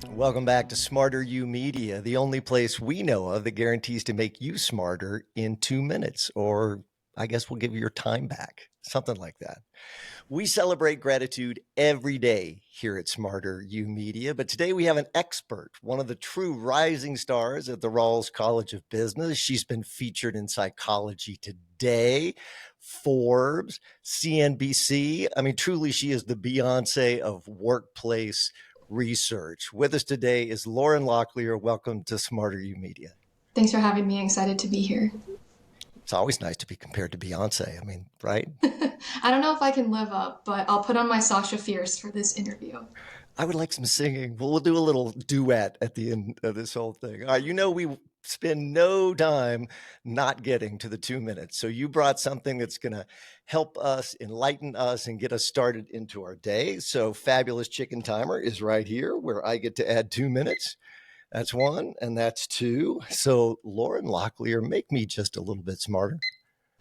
Welcome back to Smarter You Media, the only place we know of that guarantees to make you smarter in 2 minutes, or I guess we'll give you your time back, something like that. We celebrate gratitude every day here at Smarter You Media, but today we have an expert, one of the true rising stars at the Rawls College of Business. She's been featured in Psychology Today, Forbes, CNBC. I mean, truly, she is the Beyonce of workplace research. With us today is Lauren Locklear. Welcome to Smarter You Media. Thanks for having me. Excited to be here. It's always nice to be compared to Beyonce. I mean, right? I don't know if I can live up, but I'll put on my Sasha Fierce for this interview. I would like some singing. We'll do a little duet at the end of this whole thing. All right, we spend no time not getting to the 2 minutes. So you brought something that's going to help us, enlighten us, and get us started into our day. So Fabulous Chicken Timer is right here where I get to add 2 minutes. That's one, and that's two. So Lauren Locklear, make me just a little bit smarter.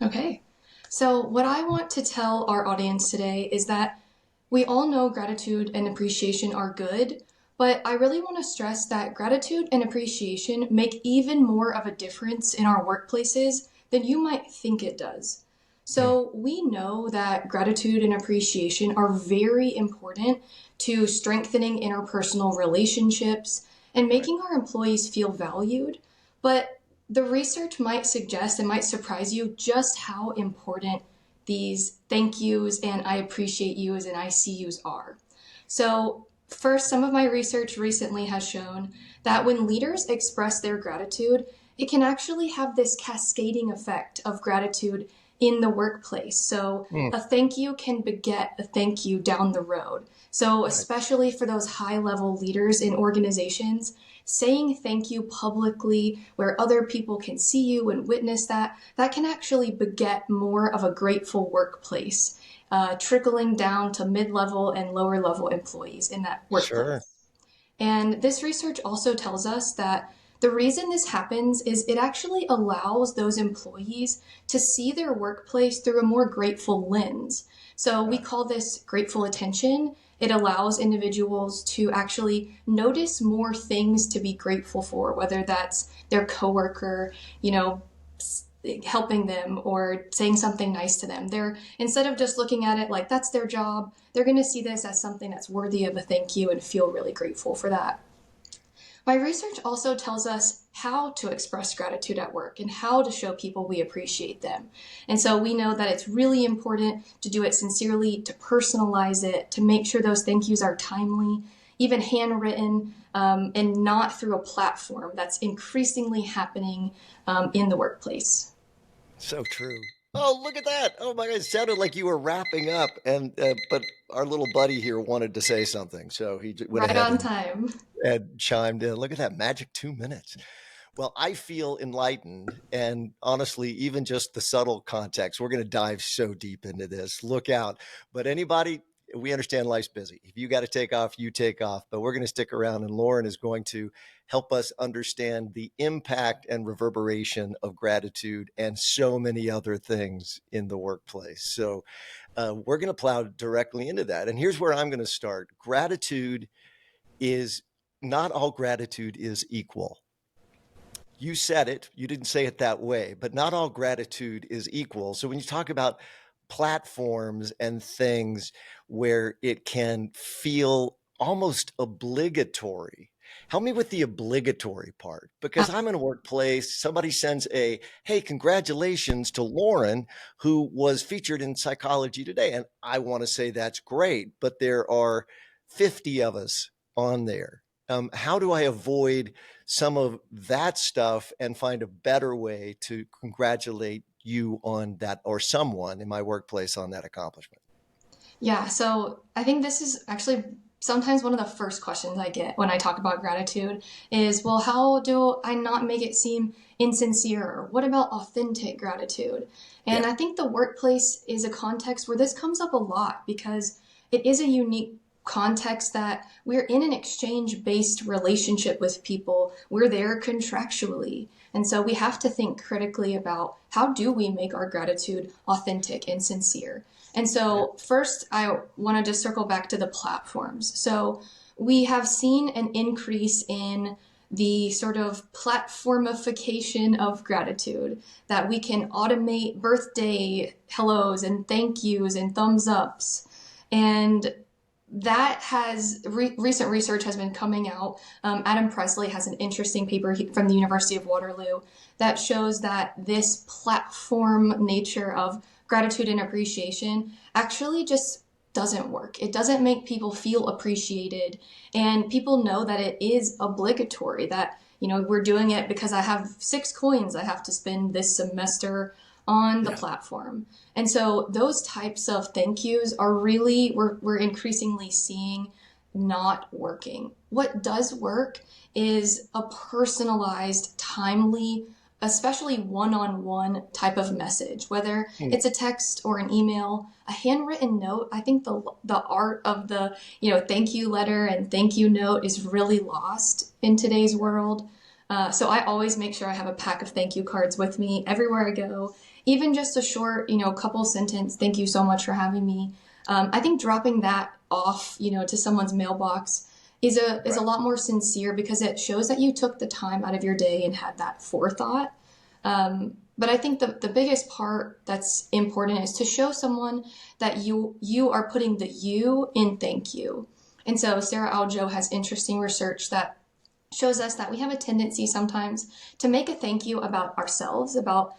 Okay. So, what I want to tell our audience today is that we all know gratitude and appreciation are good, but I really want to stress that gratitude and appreciation make even more of a difference in our workplaces than you might think it does. So, we know that gratitude and appreciation are very important to strengthening interpersonal relationships and making our employees feel valued. But the research might suggest and might surprise you just how important these thank yous and I appreciate yous and I see yous are. So, first, some of my research recently has shown that when leaders express their gratitude, it can actually have this cascading effect of gratitude in the workplace. So, a thank you can beget a thank you down the road. So, especially for those high level leaders in organizations, saying thank you publicly where other people can see you and witness that, that can actually beget more of a grateful workplace, trickling down to mid level and lower level employees in that workplace. Sure. And this research also tells us that the reason this happens is it actually allows those employees to see their workplace through a more grateful lens. So we call this grateful attention. It allows individuals to actually notice more things to be grateful for, whether that's their coworker, helping them or saying something nice to them. They're, instead of just looking at it like that's their job, they're going to see this as something that's worthy of a thank you and feel really grateful for that. My research also tells us how to express gratitude at work and how to show people we appreciate them. And so we know that it's really important to do it sincerely, to personalize it, to make sure those thank yous are timely, even handwritten, and not through a platform. That's increasingly happening in the workplace. So true. Oh, look at that. Oh my God. It sounded like you were wrapping up and but our little buddy here wanted to say something. So he went Right ahead on time. and chimed in. Look at that magic 2 minutes. Well, I feel enlightened. And honestly, even just the subtle context, we're going to dive so deep into this. Look out. But anybody, we understand life's busy. If you got to take off, you take off. But we're going to stick around, and Lauren is going to help us understand the impact and reverberation of gratitude and so many other things in the workplace. So we're going to plow directly into that. And here's where I'm going to start. Gratitude is not all gratitude is equal. You said it, you didn't say it that way, but not all gratitude is equal. So when you talk about platforms and things where it can feel almost obligatory, help me with the obligatory part, because I'm in a workplace, somebody sends hey, congratulations to Lauren, who was featured in Psychology Today. And I want to say that's great, but there are 50 of us on there. How do I avoid some of that stuff and find a better way to congratulate you on that, or someone in my workplace on that accomplishment? Yeah, so I think this is actually sometimes one of the first questions I get when I talk about gratitude is, well, how do I not make it seem insincere? Or what about authentic gratitude? And Yeah. I think the workplace is a context where this comes up a lot because it is a unique context that we're in an exchange based relationship with people. We're there contractually. And so we have to think critically about how do we make our gratitude authentic and sincere. And so first, I want to just circle back to the platforms. So we have seen an increase in the sort of platformification of gratitude, that we can automate birthday hellos and thank yous and thumbs ups. And that has recent research has been coming out. Adam Presley has an interesting paper from the University of Waterloo that shows that this platform nature of gratitude and appreciation actually just doesn't work. It doesn't make people feel appreciated, and people know that it is obligatory, that we're doing it because I have 6 coins I have to spend this semester on the Yeah. platform. And so those types of thank yous are really, we're increasingly seeing not working. What does work is a personalized, timely, especially one-on-one type of message, whether Hmm. it's a text or an email, a handwritten note. I think the art of the thank you letter and thank you note is really lost in today's world. So I always make sure I have a pack of thank you cards with me everywhere I go. Even just a short, couple sentence, thank you so much for having me. I think dropping that off, to someone's mailbox is a Right. lot more sincere, because it shows that you took the time out of your day and had that forethought. But I think the biggest part that's important is to show someone that you are putting the you in thank you. And so Sarah Aljo has interesting research that shows us that we have a tendency sometimes to make a thank you about ourselves, about,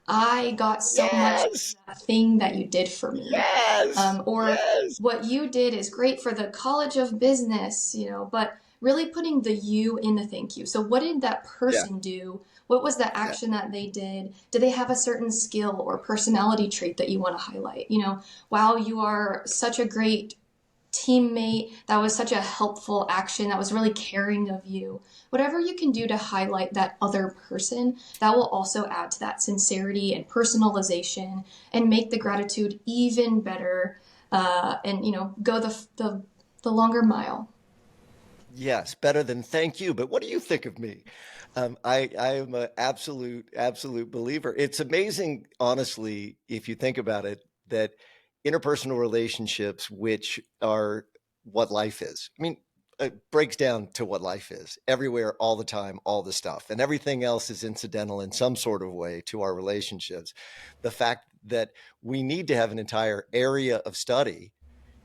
I got so much out Yes. of that thing that you did for me. Yes. Or Yes. what you did is great for the College of Business, but really putting the you in the thank you. So what did that Yeah. person do? What was the Yeah. action that they did? Do they have a certain skill or personality trait that you want to highlight? Wow, you are such a great teammate. That was such a helpful action. That was really caring of you. Whatever you can do to highlight that other person, that will also add to that sincerity and personalization and make the gratitude even better. And go the longer mile. Yes, better than thank you. But what do you think of me? I am an absolute believer. It's amazing, honestly, if you think about it, that interpersonal relationships, which are what life is. I mean, it breaks down to what life is everywhere, all the time, all the stuff, and everything else is incidental in some sort of way to our relationships. The fact that we need to have an entire area of study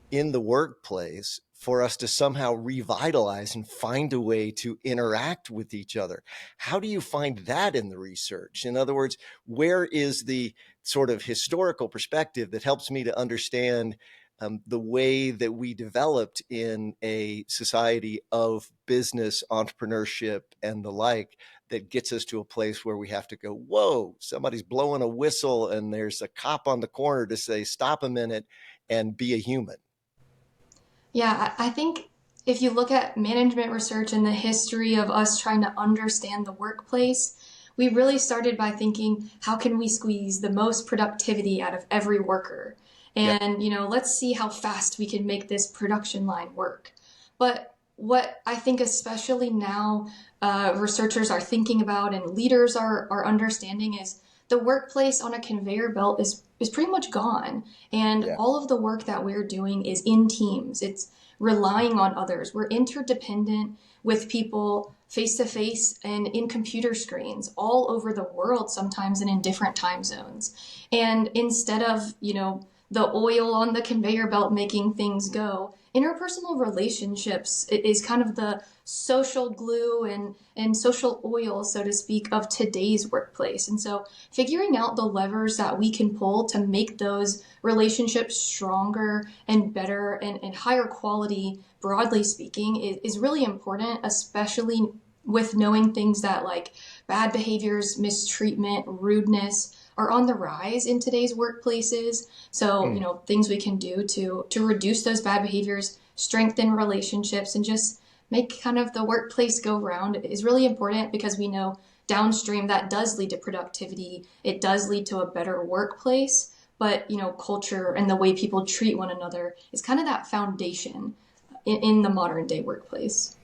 in the workplace for us to somehow revitalize and find a way to interact with each other. How do you find that in the research? In other words, where is the sort of historical perspective that helps me to understand the way that we developed in a society of business, entrepreneurship, and the like, that gets us to a place where we have to go, whoa, somebody's blowing a whistle and there's a cop on the corner to say, stop a minute and be a human. Yeah, I think if you look at management research and the history of us trying to understand the workplace, we really started by thinking, how can we squeeze the most productivity out of every worker? Yep. And, let's see how fast we can make this production line work. But what I think, especially now, researchers are thinking about and leaders are understanding is the workplace on a conveyor belt is pretty much gone. And Yeah. all of the work that we're doing is in teams. It's relying on others. We're interdependent with people face to face and in computer screens all over the world, sometimes and in different time zones. And instead of, the oil on the conveyor belt making things go, interpersonal relationships is kind of the social glue and social oil, so to speak, of today's workplace. And so figuring out the levers that we can pull to make those relationships stronger and better and higher quality, broadly speaking, is really important, especially with knowing things that like bad behaviors, mistreatment, rudeness are on the rise in today's workplaces. So, Mm. things we can do to reduce those bad behaviors, strengthen relationships, and just make kind of the workplace go round is really important, because we know downstream that does lead to productivity. It does lead to a better workplace. But, culture and the way people treat one another is kind of that foundation in the modern day workplace.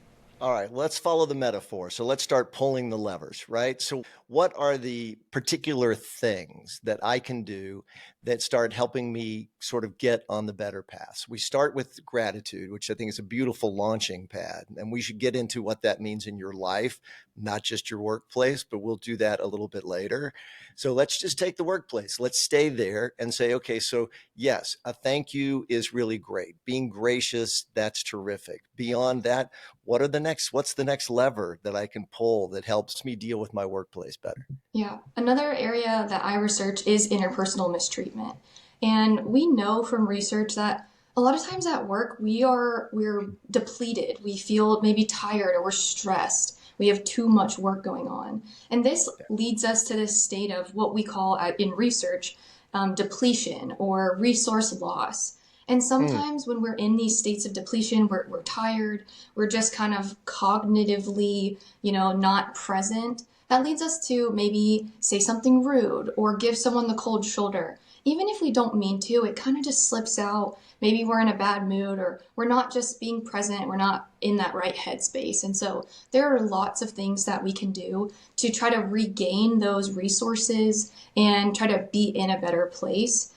All right, let's follow the metaphor. So let's start pulling the levers, right? So, what are the particular things that I can do that start helping me sort of get on the better path? We start with gratitude, which I think is a beautiful launching pad. And we should get into what that means in your life, not just your workplace, but we'll do that a little bit later. So, let's just take the workplace. Let's stay there and say, okay, so yes, a thank you is really great. Being gracious, that's terrific. Beyond that, what's the next lever that I can pull that helps me deal with my workplace better? Yeah. Another area that I research is interpersonal mistreatment. And we know from research that a lot of times at work we're depleted. We feel maybe tired or we're stressed. We have too much work going on. And this leads us to this state of what we call in research depletion or resource loss. And Mm, sometimes when we're in these states of depletion, we're tired, we're just kind of cognitively, not present. That leads us to maybe say something rude or give someone the cold shoulder. Even if we don't mean to, it kind of just slips out. Maybe we're in a bad mood or we're not just being present, we're not in that right headspace. And so there are lots of things that we can do to try to regain those resources and try to be in a better place.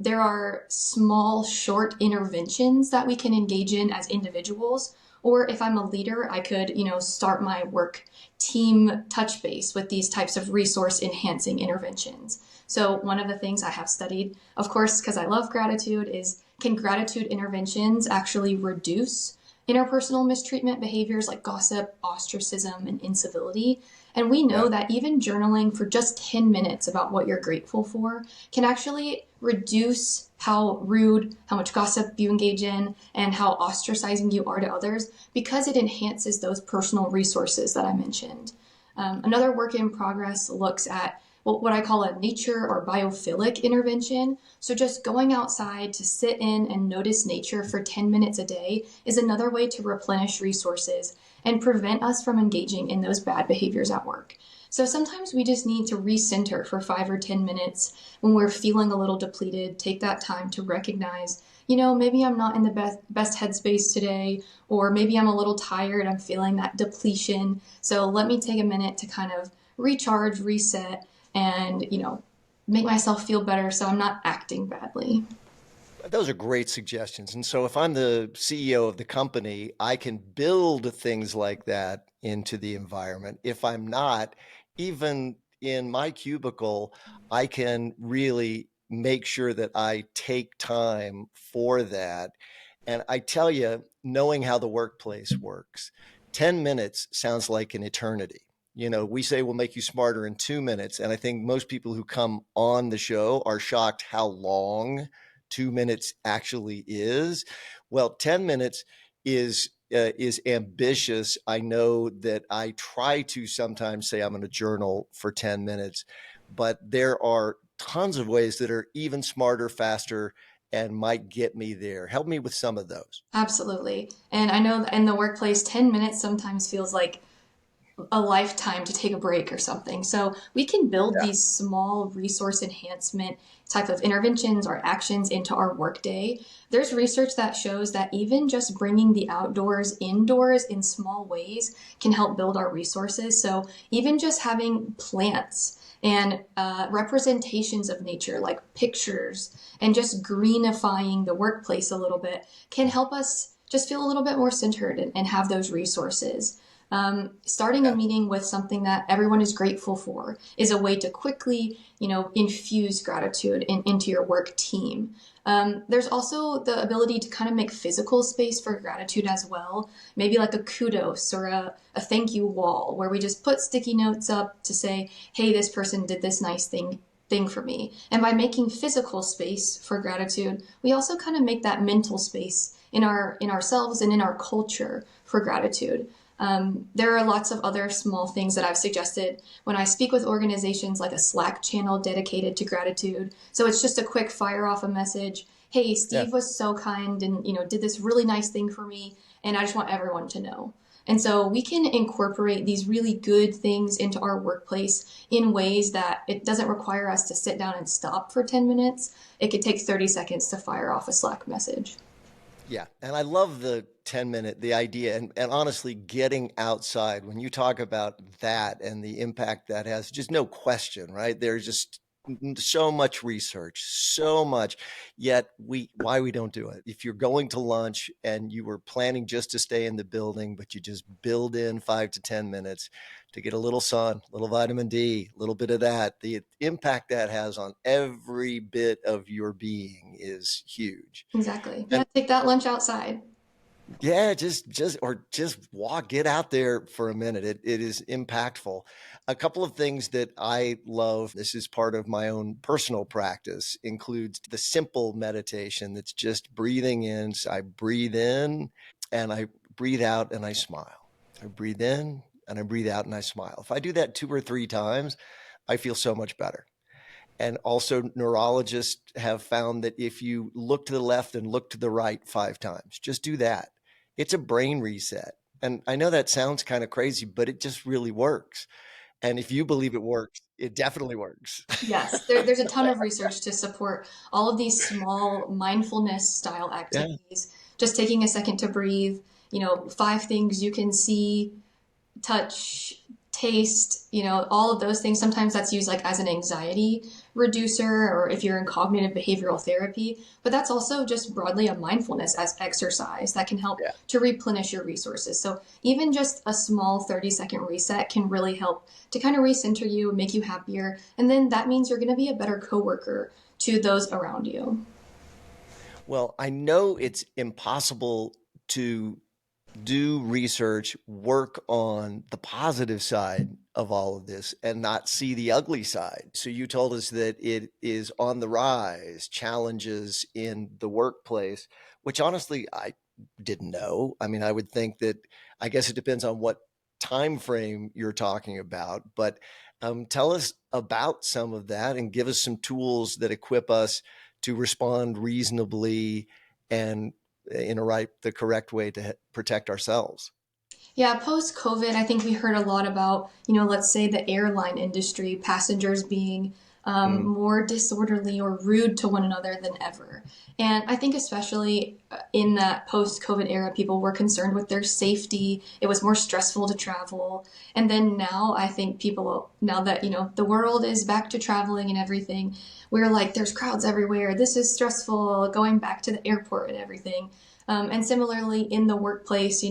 There are small, short interventions that we can engage in as individuals. Or if I'm a leader, I could, start my work team touch base with these types of resource enhancing interventions. So one of the things I have studied, of course, because I love gratitude, is can gratitude interventions actually reduce interpersonal mistreatment behaviors like gossip, ostracism, and incivility? And we know yeah. that even journaling for just 10 minutes about what you're grateful for can actually reduce how rude, how much gossip you engage in, and how ostracizing you are to others because it enhances those personal resources that I mentioned. Another work in progress looks at what I call a nature or biophilic intervention. So, just going outside to sit in and notice nature for 10 minutes a day is another way to replenish resources and prevent us from engaging in those bad behaviors at work. So sometimes we just need to recenter for 5 or 10 minutes when we're feeling a little depleted. Take that time to recognize, maybe I'm not in the best headspace today, or maybe I'm a little tired. I'm feeling that depletion. So let me take a minute to kind of recharge, reset, and make myself feel better so I'm not acting badly. Those are great suggestions. And so if I'm the CEO of the company, I can build things like that into the environment. If I'm not, even in my cubicle, I can really make sure that I take time for that. And I tell you, knowing how the workplace works, 10 minutes sounds like an eternity. We say we'll make you smarter in 2 minutes. And I think most people who come on the show are shocked how long 2 minutes actually is. Well, 10 minutes is ambitious. I know that I try to sometimes say I'm going to journal for 10 minutes, but there are tons of ways that are even smarter, faster, and might get me there. Help me with some of those. Absolutely. And I know in the workplace, 10 minutes sometimes feels like a lifetime to take a break or something. So we can build Yeah. these small resource enhancement type of interventions or actions into our workday. There's research that shows that even just bringing the outdoors indoors in small ways can help build our resources. So even just having plants and representations of nature like pictures and just greenifying the workplace a little bit can help us just feel a little bit more centered and have those resources. Starting a Yeah. meeting with something that everyone is grateful for is a way to quickly, infuse gratitude into your work team. There's also the ability to kind of make physical space for gratitude as well. Maybe like a kudos or a thank you wall where we just put sticky notes up to say, hey, this person did this nice thing for me. And by making physical space for gratitude, we also kind of make that mental space in ourselves and in our culture for gratitude. There are lots of other small things that I've suggested when I speak with organizations, like a Slack channel dedicated to gratitude. So it's just a quick fire off a message. Hey, Yeah. Steve was so kind and did this really nice thing for me, and I just want everyone to know. And so we can incorporate these really good things into our workplace in ways that it doesn't require us to sit down and stop for 10 minutes. It could take 30 seconds to fire off a Slack message. Yeah, and I love the 10-minute, the idea, and honestly, getting outside, when you talk about that and the impact that has, just no question, right? There's just so much research, so much, yet why we don't do it. If you're going to lunch and you were planning just to stay in the building, but you just build in 5 to 10 minutes to get a little sun, a little vitamin D, a little bit of that, the impact that has on every bit of your being is huge. Exactly. Yeah, And take that lunch outside. yeah, just walk, get out there for a minute. It is impactful. A couple of things that I love, this is part of my own personal practice, includes the simple meditation that's just breathing in. So I breathe in and I breathe out and I smile. I breathe in and I breathe out and I smile. If I do that 2 or 3 times, I feel so much better. And also, neurologists have found that if you look to the left and look to the right 5 times, just do that. It's a brain reset. And I know that sounds kind of crazy, but it just really works. And if you believe it works, it definitely works. Yes, there's a ton of research to support all of these small mindfulness style Yeah. activities. Just taking a second to breathe, 5 things you can see, touch, taste, all of those things. Sometimes that's used like as an anxiety reducer or if you're in cognitive behavioral therapy, but that's also just broadly a mindfulness as exercise that can help Yeah. to replenish your resources. So even just a small 30-second reset can really help to kind of recenter you, make you happier, and then that means you're going to be a better coworker to those around you. Well, I know it's impossible to do research, work on the positive side of all of this and not see the ugly side. So you told us that it is on the rise, challenges in the workplace, which honestly I didn't know. I mean, I would think that, I guess it depends on what time frame you're talking about, but tell us about some of that and give us some tools that equip us to respond reasonably and in the correct way to protect ourselves. Yeah, post COVID, I think we heard a lot about, let's say the airline industry, passengers being Mm, more disorderly or rude to one another than ever. And I think, especially in that post COVID era, people were concerned with their safety. It was more stressful to travel. And then now, I think people, now that, the world is back to traveling and everything, we're like, there's crowds everywhere. This is stressful, going back to the airport and everything. And similarly, in the workplace,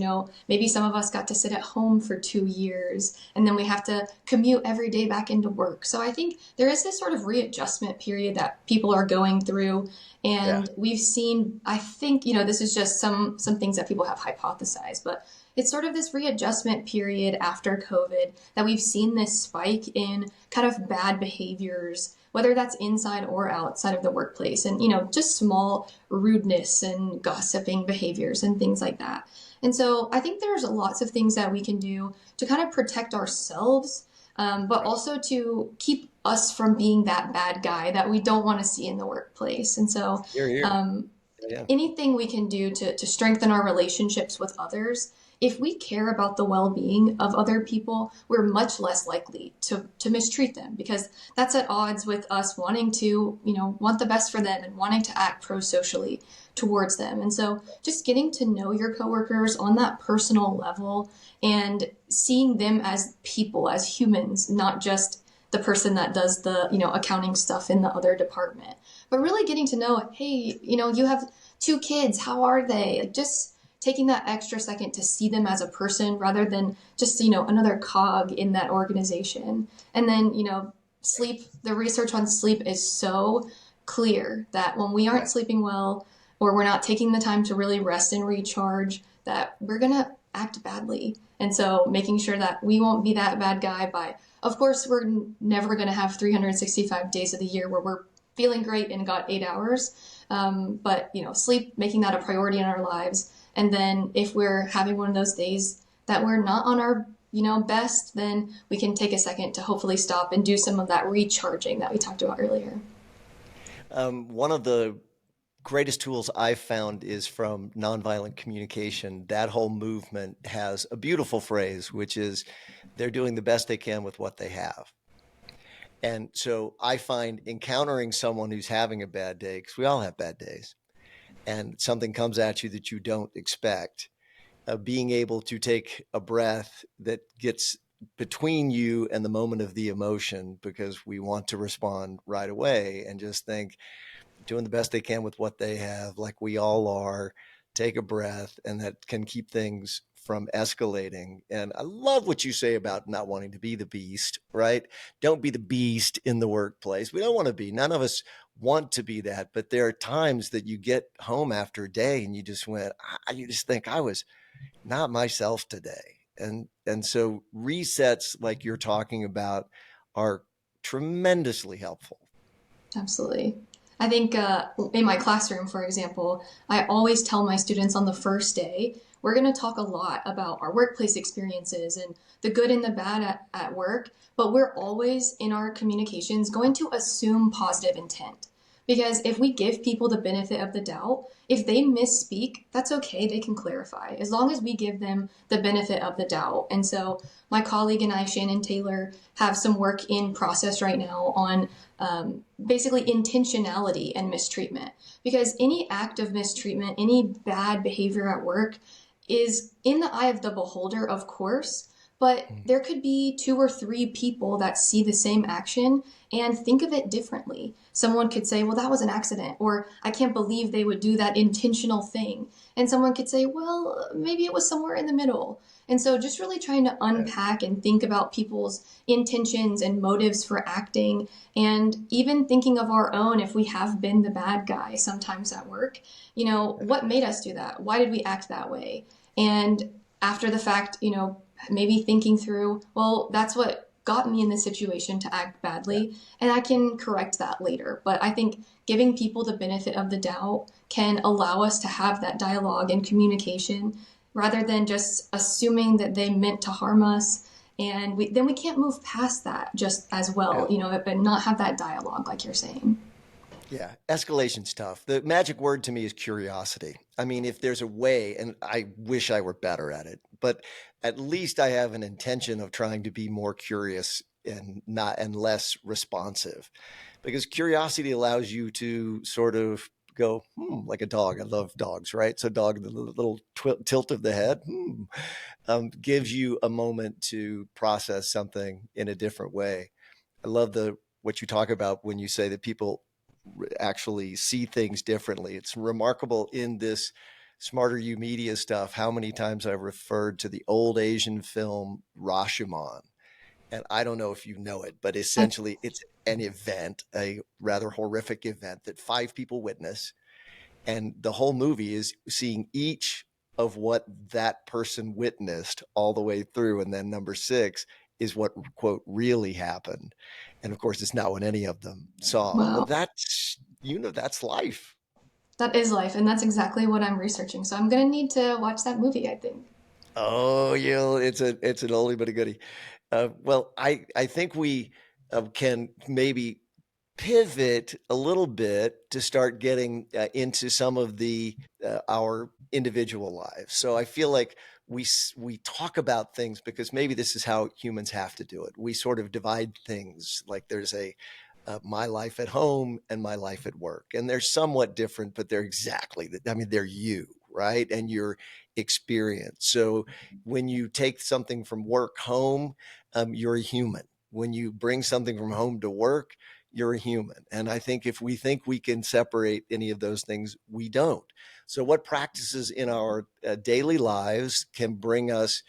maybe some of us got to sit at home for 2 years and then we have to commute every day back into work. So I think there is this sort of readjustment period that people are going through. yeah. And we've seen, I think, this is just some things that people have hypothesized, but it's sort of this readjustment period after COVID that we've seen this spike in kind of bad behaviors, whether that's inside or outside of the workplace, and just small rudeness and gossiping behaviors and things like that. And so I think there's lots of things that we can do to kind of protect ourselves, but Right. also to keep us from being that bad guy that we don't want to see in the workplace. And so Here, here. um, Yeah. anything we can do to strengthen our relationships with others, if we care about the well-being of other people, we're much less likely to mistreat them because that's at odds with us wanting to, want the best for them and wanting to act pro-socially towards them. And so just getting to know your coworkers on that personal level and seeing them as people, as humans, not just the person that does the, accounting stuff in the other department, but really getting to know, hey, you have 2 kids, how are they? Like just taking that extra second to see them as a person rather than just, another cog in that organization. And then, sleep, the research on sleep is so clear that when we Yeah. aren't sleeping well or we're not taking the time to really rest and recharge, that we're going to act badly. And so making sure that we won't be that bad guy by, of course, we're never going to have 365 days of the year where we're feeling great and got 8 hours. But sleep, making that a priority in our lives. And then if we're having one of those days that we're not on our best, then we can take a second to hopefully stop and do some of that recharging that we talked about earlier. One of the greatest tools I've found is from nonviolent communication. That whole movement has a beautiful phrase, which is they're doing the best they can with what they have. And so I find encountering someone who's having a bad day, because we all have bad days, and something comes at you that you don't expect, being able to take a breath that gets between you and the moment of the emotion, because we want to respond right away, and just think, doing the best they can with what they have, like we all are, take a breath, and that can keep things from escalating. And I love what you say about not wanting to be the beast, right? Don't be the beast in the workplace. We don't want to be, none of us want to be that, but there are times that you get home after a day and you just you just think, I was not myself today. And so resets like you're talking about are tremendously helpful. Absolutely. I think in my classroom, for example, I always tell my students on the first day, we're going to talk a lot about our workplace experiences and the good and the bad at work, but we're always in our communications going to assume positive intent. Because if we give people the benefit of the doubt, if they misspeak, that's okay, they can clarify, as long as we give them the benefit of the doubt. And so my colleague and I, Shannon Taylor, have some work in process right now on basically intentionality and mistreatment. Because any act of mistreatment, any bad behavior at work is in the eye of the beholder, of course, but there could be two or three people that see the same action and think of it differently. Someone could say, well, that was an accident, or I can't believe they would do that intentional thing. And someone could say, well, maybe it was somewhere in the middle. And so just really trying to unpack and think about people's intentions and motives for acting, and even thinking of our own if we have been the bad guy sometimes at work. What made us do that? Why did we act that way? And after the fact, maybe thinking through, well, that's what got me in this situation to act badly, and I can correct that later. But I think giving people the benefit of the doubt can allow us to have that dialogue and communication rather than just assuming that they meant to harm us. And then we can't move past that just as well, but not have that dialogue like you're saying. Yeah, escalation's tough. The magic word to me is curiosity. I mean, if there's a way, and I wish I were better at it, but at least I have an intention of trying to be more curious and less responsive, because curiosity allows you to sort of go, like a dog. I love dogs, right? So dog, the little tilt of the head, gives you a moment to process something in a different way. I love what you talk about when you say that people actually see things differently. It's remarkable in this Smarter You Media stuff how many times I've referred to the old Asian film Rashomon. And I don't know if you know it, but essentially it's an event, a rather horrific event that 5 people witness. And the whole movie is seeing each of what that person witnessed all the way through. And then number 6 is what, quote, really happened. And of course, it's not what any of them saw. Well, Wow. that's life. That is life, and that's exactly what I'm researching. So I'm going to need to watch that movie, I think. Oh, it's an oldie but a goodie. Well, I think we can maybe pivot a little bit to start getting into some of the our individual lives. So I feel like we talk about things because maybe this is how humans have to do it. We sort of divide things, like there's a my life at home and my life at work, and they're somewhat different, but they're they're you, right, and your experience. So when you take something from work home, you're a human. When you bring something from home to work, you're a human. And I think if we think we can separate any of those things, we don't. So what practices in our daily lives can bring us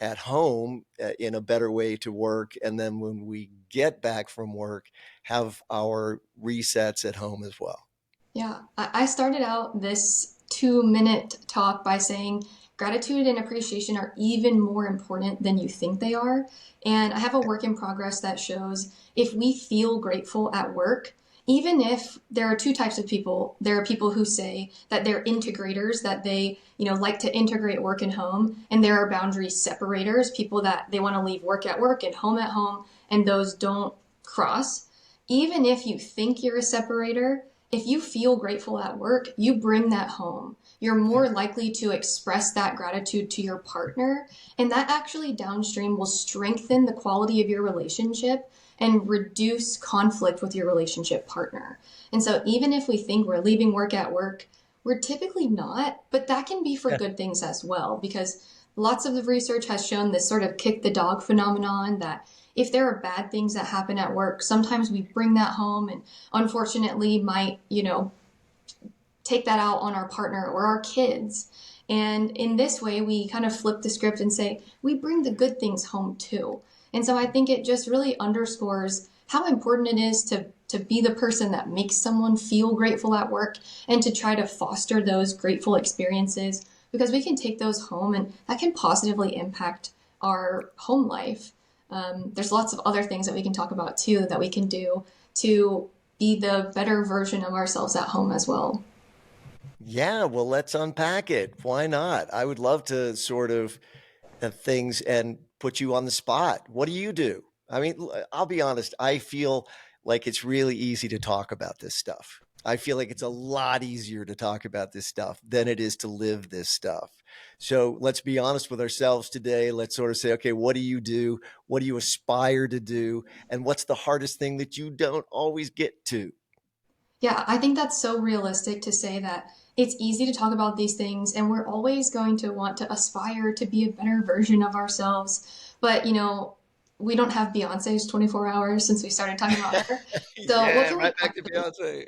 at home in a better way to work, and then when we get back from work, have our resets at home as well? Yeah, I started out this 2-minute talk by saying gratitude and appreciation are even more important than you think they are. And I have a work in progress that shows if we feel grateful at work, even if there are two types of people, there are people who say that they're integrators, that they, like to integrate work and home, and there are boundary separators, people that they want to leave work at home, and those don't cross. Even if you think you're a separator, if you feel grateful at work, you bring that home. You're more likely to express that gratitude to your partner, and that actually downstream will strengthen the quality of your relationship and reduce conflict with your relationship partner. And so even if we think we're leaving work at work, We're typically not, but that can be for Yeah. good things as well, because lots of the research has shown this sort of kick the dog phenomenon that if there are bad things that happen at work, sometimes we bring that home and unfortunately might, take that out on our partner or our kids. And in this way, we kind of flip the script and say, we bring the good things home too. And so I think it just really underscores how important it is to be the person that makes someone feel grateful at work and to try to foster those grateful experiences, because we can take those home and that can positively impact our home life. There's lots of other things that we can talk about too that we can do to be the better version of ourselves at home as well. Yeah, well, let's unpack it. Why not? I would love to sort of have things and put you on the spot. What do you do? I mean, I'll be honest, I feel like it's really easy to talk about this stuff. I feel like it's a lot easier to talk about this stuff than it is to live this stuff. So let's be honest with ourselves today. Let's sort of say, okay, what do you do? What do you aspire to do? And what's the hardest thing that you don't always get to? Yeah, I think that's so realistic to say that it's easy to talk about these things and we're always going to want to aspire to be a better version of ourselves. But, we don't have Beyonce's 24 hours since we started talking about her. So, what Yeah, can we right back to actually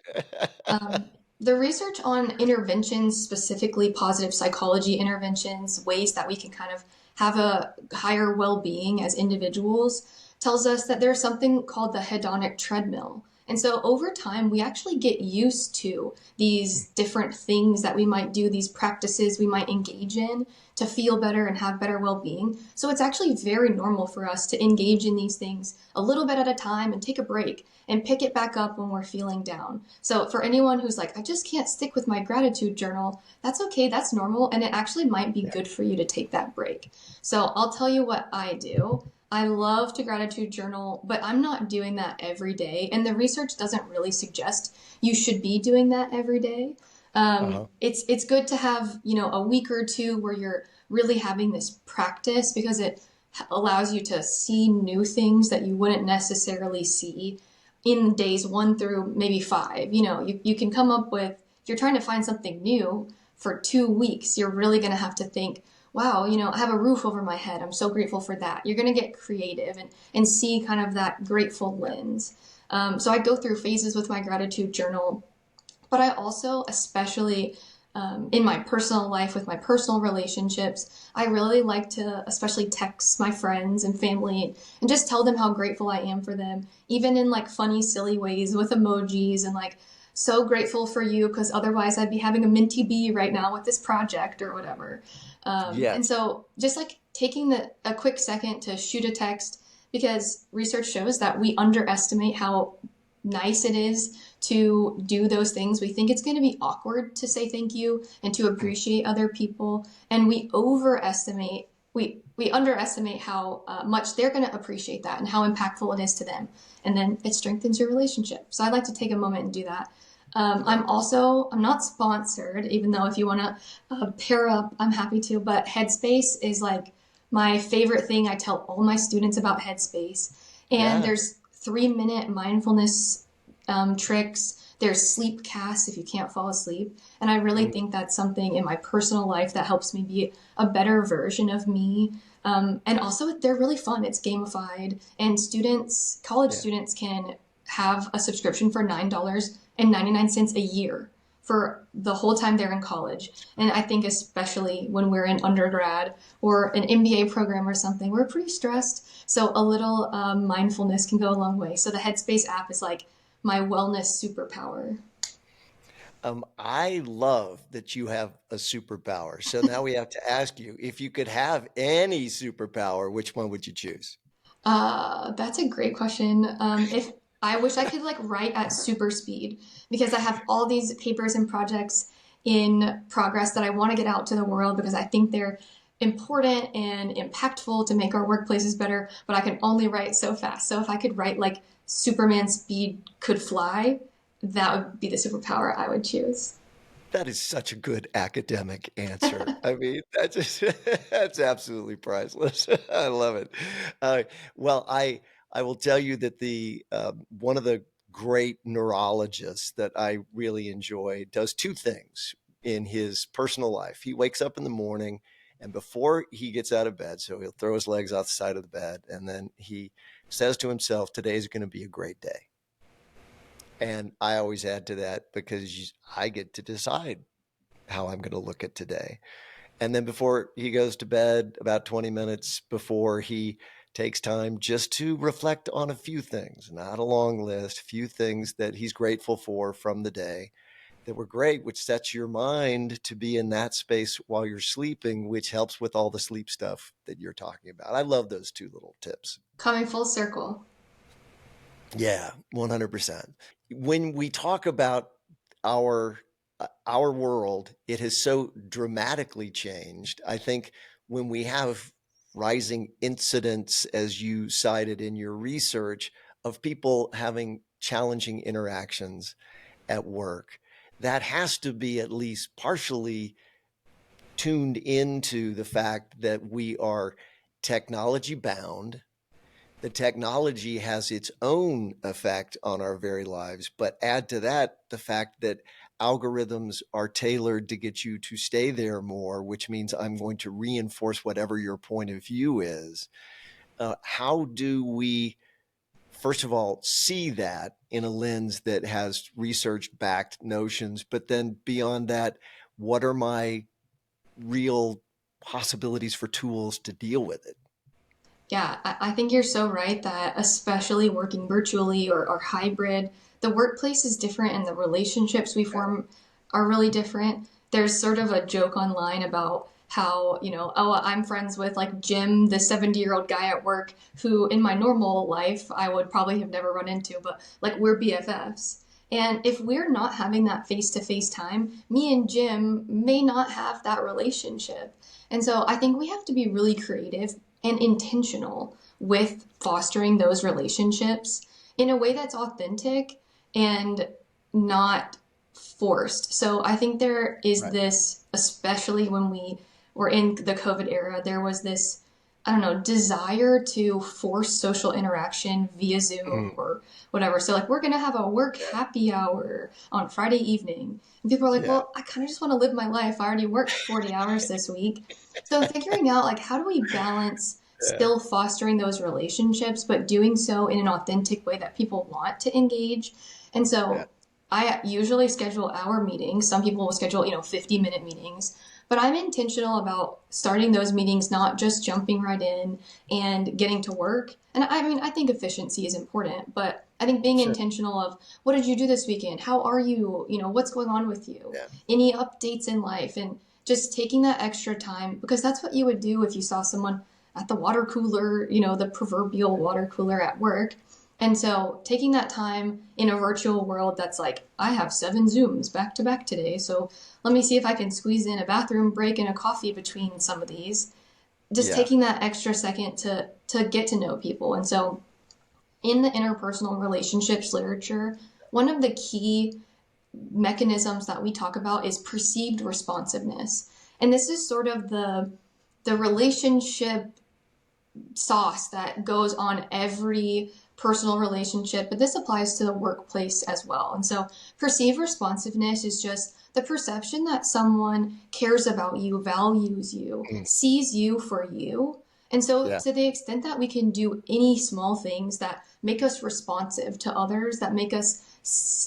Beyonce. the research on interventions, specifically positive psychology interventions, ways that we can kind of have a higher well being as individuals, tells us that there's something called the hedonic treadmill. And so over time, we actually get used to these different things that we might do, these practices we might engage in to feel better and have better well being. So it's actually very normal for us to engage in these things a little bit at a time and take a break and pick it back up when we're feeling down. So for anyone who's like, I just can't stick with my gratitude journal, that's okay, that's normal, and it actually might be Yeah. good for you to take that break. So I'll tell you what I do. I love to gratitude journal, but I'm not doing that every day. And the research doesn't really suggest you should be doing that every day. Uh-huh. It's good to have, a week or two where you're really having this practice, because it allows you to see new things that you wouldn't necessarily see in days 1 through maybe 5. You can come up with, if you're trying to find something new for 2 weeks, you're really going to have to think, wow, I have a roof over my head. I'm so grateful for that. You're going to get creative and see kind of that grateful lens. So I go through phases with my gratitude journal, but I also, especially in my personal life with my personal relationships, I really like to especially text my friends and family and just tell them how grateful I am for them, even in like funny, silly ways with emojis and like, so grateful for you because otherwise I'd be having a minty bee right now with this project or whatever. And Yes. so just like taking a quick second to shoot a text, because research shows that we underestimate how nice it is to do those things. We think it's going to be awkward to say thank you and to Mm. appreciate other people, and we underestimate how much they're going to appreciate that and how impactful it is to them, and then it strengthens your relationship. So I'd like to take a moment and do that. Yeah. I'm not sponsored, even though if you want to pair up, I'm happy to. But Headspace is like my favorite thing. I tell all my students about Headspace, and Yeah. there's 3-minute mindfulness tricks. There's sleep casts if you can't fall asleep. And I really Mm. think that's something in my personal life that helps me be a better version of me. And also, they're really fun. It's gamified, and college Yeah. students can have a subscription for $9.99 a year for the whole time they're in college. And I think especially when we're in undergrad or an MBA program or something, we're pretty stressed. So a little mindfulness can go a long way. So the Headspace app is like my wellness superpower. I love that you have a superpower. So now we have to ask you, if you could have any superpower, which one would you choose? That's a great question. If I wish I could like write at super speed, because I have all these papers and projects in progress that I want to get out to the world because I think they're important and impactful to make our workplaces better, but I can only write so fast. So if I could write like Superman speed could fly, that would be the superpower I would choose. That is such a good academic answer. I mean, that just that's absolutely priceless. I love it. Uh, well, I will tell you that the one of the great neurologists that I really enjoy does two things. in his personal life. He wakes up in the morning, and before he gets out of bed, so he'll throw his legs out the side of the bed, and then he says to himself, today's going to be a great day. And I always add to that because I get to decide how I'm going to look at today. And then before he goes to bed, about 20 minutes before, he takes time just to reflect on a few things, not a long list, a few things that he's grateful for from the day that were great, which sets your mind to be in that space while you're sleeping, which helps with all the sleep stuff that you're talking about. I love those two little tips. Coming full circle. Yeah, 100%. When we talk about our our world, it has so dramatically changed. I think when we have rising incidents, as you cited in your research, of people having challenging interactions at work, that has to be at least partially tuned into the fact that we are technology bound. The technology has its own effect on our very lives, but add to that the fact that algorithms are tailored to get you to stay there more, which means I'm going to reinforce whatever your point of view is. How do we, first of all, see that in a lens that has research backed notions, but then beyond that, what are my real possibilities for tools to deal with it? Yeah, I think you're so right that especially working virtually or hybrid, the workplace is different and the relationships we Yeah. form are really different. There's sort of a joke online about how, oh, I'm friends with like Jim, the 70-year-old guy at work who in my normal life I would probably have never run into, but like we're BFFs. And if we're not having that face to face time, me and Jim may not have that relationship. And so I think we have to be really creative and intentional with fostering those relationships in a way that's authentic and not forced. So I think there is Right. this, especially when we were in the COVID era, there was this, I don't know, desire to force social interaction via Zoom Mm, or whatever. So, like, we're going to have a work yeah. happy hour on Friday evening. And people are like, Yeah. well, I kind of just want to live my life. I already worked 40 hours this week. So, figuring out, like, how do we balance Yeah. still fostering those relationships, but doing so in an authentic way that people want to engage? And Yeah. so, I usually schedule hour meetings. Some people will schedule, 50-minute meetings. But I'm intentional about starting those meetings, not just jumping right in and getting to work. And I mean, I think efficiency is important, but I think being Sure. intentional of what did you do this weekend? How are you? What's going on with you? Yeah. Any updates in life? And just taking that extra time because that's what you would do if you saw someone at the water cooler, the proverbial water cooler at work. And so taking that time in a virtual world that's like, I have 7 Zooms back to back today. So let me see if I can squeeze in a bathroom break and a coffee between some of these. Just Yeah. taking that extra second to get to know people. And so in the interpersonal relationships literature, one of the key mechanisms that we talk about is perceived responsiveness. And this is sort of the relationship sauce that goes on every personal relationship, but this applies to the workplace as well. And so perceived responsiveness is just the perception that someone cares about you, values you, Mm, sees you for you. And so, yeah. to the extent that we can do any small things that make us responsive to others, that make us,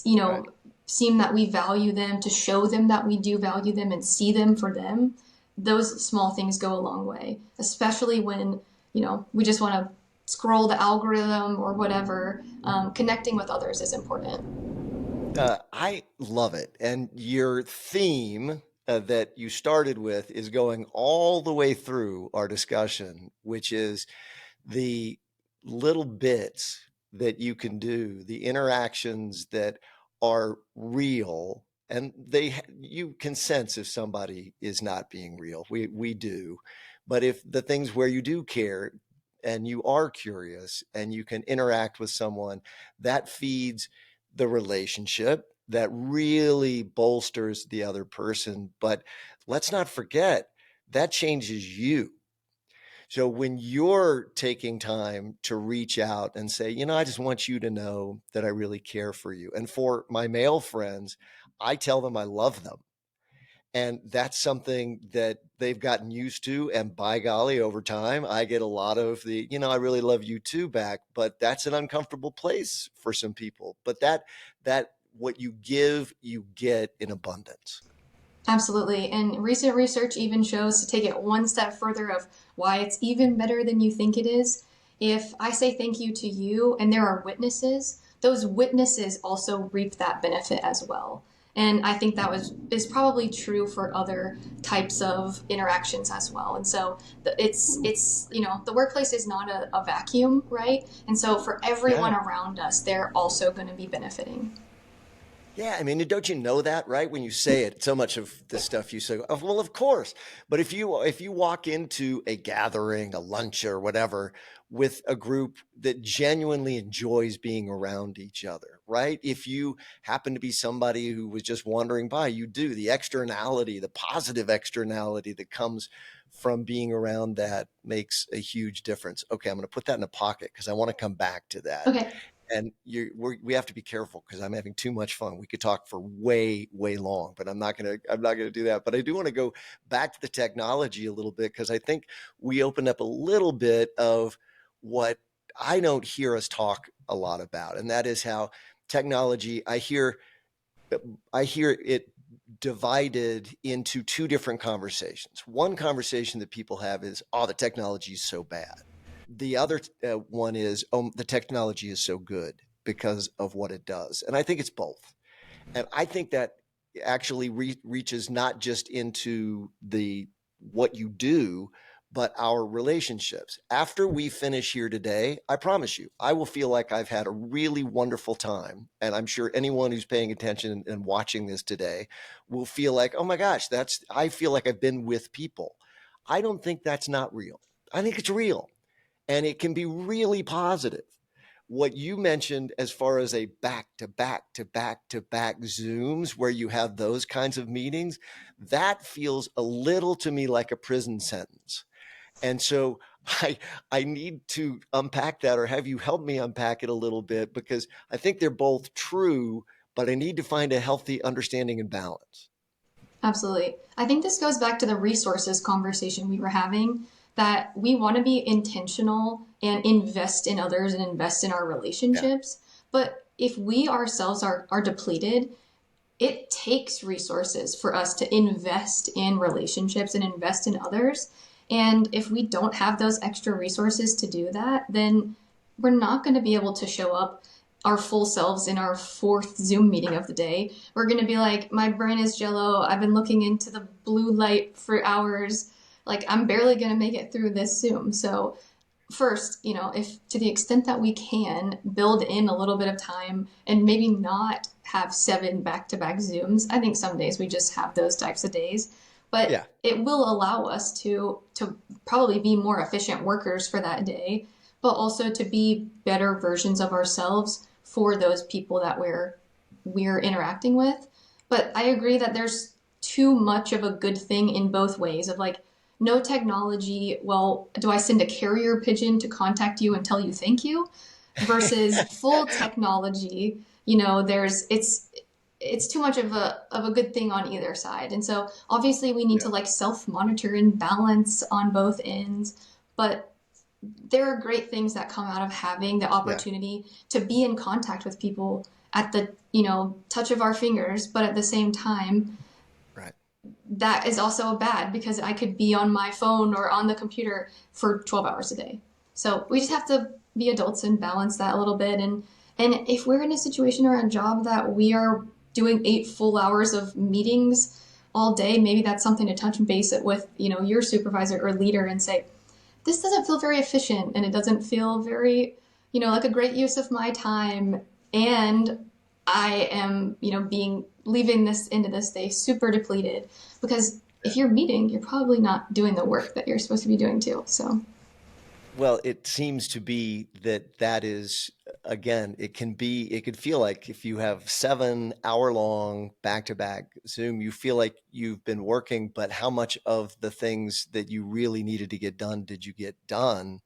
Right. seem that we value them, to show them that we do value them and see them for them, those small things go a long way, especially when we just want to scroll the algorithm or whatever. Connecting with others is important. I love it. And your theme that you started with is going all the way through our discussion, which is the little bits that you can do, the interactions that are real, and you can sense if somebody is not being real. We do. But if the things where you do care and you are curious and you can interact with someone, that feeds the relationship, that really bolsters the other person. But let's not forget that changes you. So when you're taking time to reach out and say, I just want you to know that I really care for you. And for my male friends, I tell them I love them. And that's something that they've gotten used to. And by golly, over time, I get a lot of the, I really love you too back, but that's an uncomfortable place for some people. But that what you give, you get in abundance. Absolutely. And recent research even shows, to take it one step further, of why it's even better than you think it is. If I say thank you to you and there are witnesses, those witnesses also reap that benefit as well. And I think that is probably true for other types of interactions as well. And so it's the workplace is not a vacuum, right? And so for Yeah. everyone around us, they're also going to be benefiting. Yeah, I mean, don't you know that, right? When you say it, so much of the stuff you say, oh, well, of course. But if you walk into a gathering, a lunch or whatever, with a group that genuinely enjoys being around each other, right? If you happen to be somebody who was just wandering by, you do the externality, the positive externality that comes from being around that makes a huge difference. Okay, I'm going to put that in a pocket because I want to come back to that. Okay. And we have to be careful because I'm having too much fun. We could talk for way, way long, but I'm not gonna do that. But I do want to go back to the technology a little bit because I think we opened up a little bit of what I don't hear us talk a lot about, and that is how technology. I hear it divided into two different conversations. One conversation that people have is, "Oh, the technology is so bad." The other one is, "Oh, the technology is so good because of what it does." And I think it's both. And I think that actually reaches not just into the what you do, but our relationships. After we finish here today, I promise you, I will feel like I've had a really wonderful time. And I'm sure anyone who's paying attention and watching this today will feel like, oh my gosh, I feel like I've been with people. I don't think that's not real. I think it's real and it can be really positive. What you mentioned as far as a back to back to back to back Zooms where you have those kinds of meetings, that feels a little to me like a prison sentence. And so I need to unpack that or have you help me unpack it a little bit because I think they're both true, but I need to find a healthy understanding and balance. Absolutely. I think this goes back to the resources conversation we were having, that we want to be intentional and invest in others and invest in our Yeah. relationships. But if we ourselves are depleted, it takes resources for us to invest in relationships and invest in others. And if we don't have those extra resources to do that, then we're not going to be able to show up our full selves in our fourth Zoom meeting of the day. We're going to be like, my brain is jello. I've been looking into the blue light for hours. Like, I'm barely going to make it through this Zoom. So, first, if to the extent that we can build in a little bit of time and maybe not have 7 back-to-back Zooms. I think some days we just have those types of days, but Yeah. it will allow us to probably be more efficient workers for that day, but also to be better versions of ourselves for those people that we're interacting with. But I agree that there's too much of a good thing in both ways, of like, no technology, well, do I send a carrier pigeon to contact you and tell you thank you? Versus full technology, it's too much of a good thing on either side. And so obviously we need Yeah. to like self-monitor and balance on both ends, but there are great things that come out of having the Yeah. opportunity to be in contact with people at the touch of our fingers, but at the same time Right. that is also bad because I could be on my phone or on the computer for 12 hours a day. So we just have to be adults and balance that a little bit. And if we're in a situation or a job that we are doing 8 full hours of meetings all day, maybe that's something to touch base it with, your supervisor or leader and say, this doesn't feel very efficient and it doesn't feel very, like a great use of my time. And I am, being leaving this into this day super depleted, because if you're meeting, you're probably not doing the work that you're supposed to be doing too. So, Well, it seems to be that is, again, it could feel like if you have 7 hour long back to back Zoom, you feel like you've been working, but how much of the things that you really needed to get done did you get done?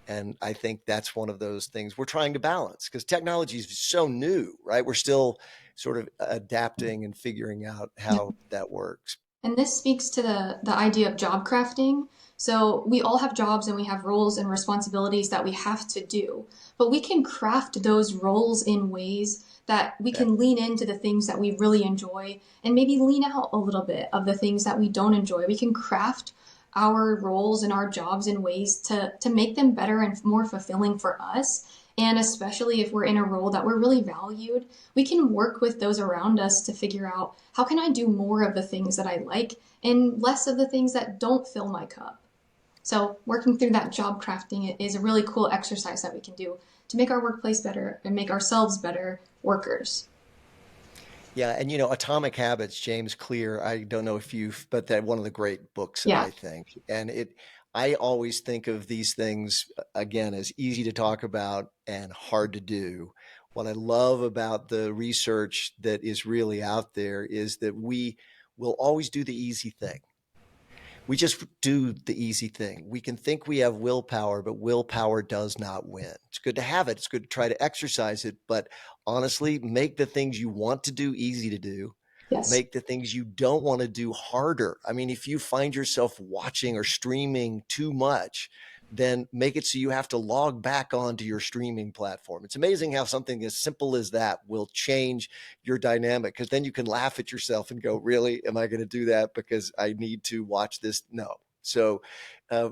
And I think that's one of those things we're trying to balance because technology is so new, right? We're still sort of adapting and figuring out yep. how that works. And this speaks to the idea of job crafting. So we all have jobs and we have roles and responsibilities that we have to do, but we can craft those roles in ways that we Yeah. can lean into the things that we really enjoy and maybe lean out a little bit of the things that we don't enjoy. We can craft our roles and our jobs in ways to make them better and more fulfilling for us. And especially if we're in a role that we're really valued, we can work with those around us to figure out how can I do more of the things that I like and less of the things that don't fill my cup. So working through that job crafting is a really cool exercise that we can do to make our workplace better and make ourselves better workers. Yeah, and Atomic Habits, James Clear. I don't know if you've, but that one of the great books, Yeah. I think. And I always think of these things again as easy to talk about and hard to do. What I love about the research that is really out there is that we will always do the easy thing. We just do the easy thing. We can think we have willpower, but willpower does not win. It's good to have it. It's good to try to exercise it. But honestly, make the things you want to do easy to do. Yes. Make the things you don't want to do harder. I mean, if you find yourself watching or streaming too much, then make it so you have to log back onto your streaming platform. It's amazing how something as simple as that will change your dynamic, because then you can laugh at yourself and go, really, am I going to do that because I need to watch this? No. So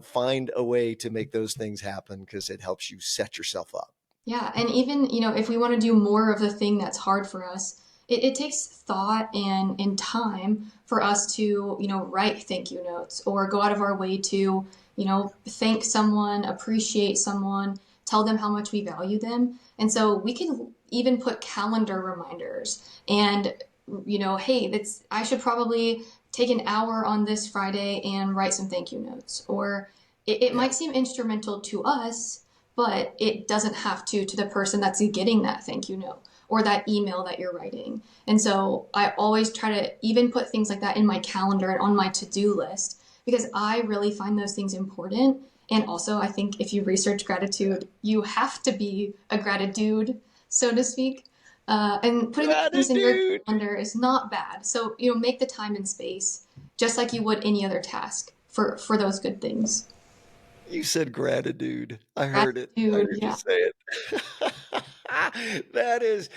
find a way to make those things happen, because it helps you set yourself up. Yeah, and even, if we want to do more of the thing that's hard for us, it takes thought and time for us to, write thank you notes or go out of our way to, thank someone, appreciate someone, tell them how much we value them. And so we can even put calendar reminders and, hey, I should probably take an hour on this Friday and write some thank you notes. Or it Yeah. might seem instrumental to us, but it doesn't have to the person that's getting that thank you note or that email that you're writing. And so I always try to even put things like that in my calendar and on my to-do list because I really find those things important. And also, I think if you research gratitude, you have to be a gratitude, so to speak. And putting those things in your Gratitude. calendar is not bad. So, make the time and space just like you would any other task for those good things. You said gratitude. I heard it. I Gratitude, heard you yeah. say it. That is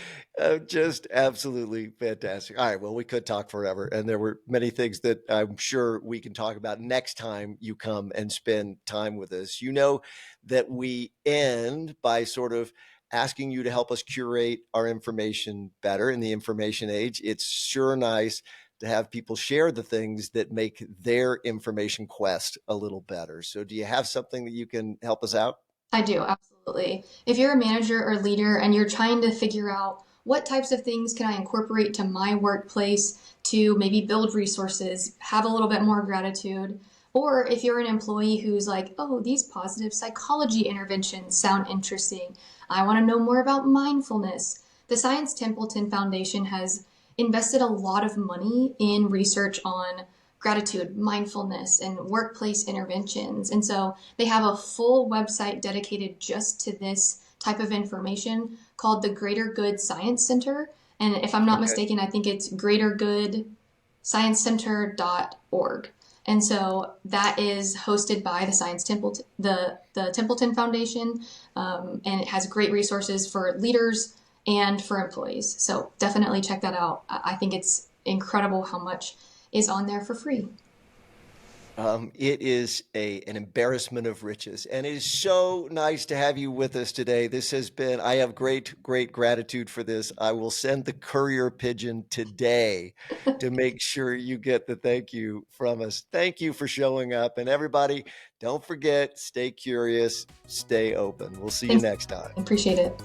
just absolutely fantastic. All right. Well, we could talk forever, and there were many things that I'm sure we can talk about next time you come and spend time with us. You know that we end by sort of asking you to help us curate our information better in the information age. It's sure nice to have people share the things that make their information quest a little better. So, do you have something that you can help us out? I do, absolutely. If you're a manager or leader and you're trying to figure out what types of things can I incorporate to my workplace to maybe build resources, have a little bit more gratitude, or if you're an employee who's like, oh, these positive psychology interventions sound interesting, I want to know more about mindfulness. The Science Templeton Foundation has invested a lot of money in research on gratitude, mindfulness, and workplace interventions. And so they have a full website dedicated just to this type of information called the Greater Good Science Center. And if I'm not Okay. mistaken, I think it's greatergoodsciencecenter.org. And so that is hosted by the Science Templeton, the Templeton Foundation, and it has great resources for leaders and for employees. So definitely check that out. I think it's incredible how much is on there for free. It is an embarrassment of riches, and it is so nice to have you with us today. This has been, I have great gratitude for this. I will send the courier pigeon today to make sure you get the thank you from us. Thank you for showing up. And everybody, don't forget, stay curious, stay open. We'll see you Thanks. next time. Appreciate it.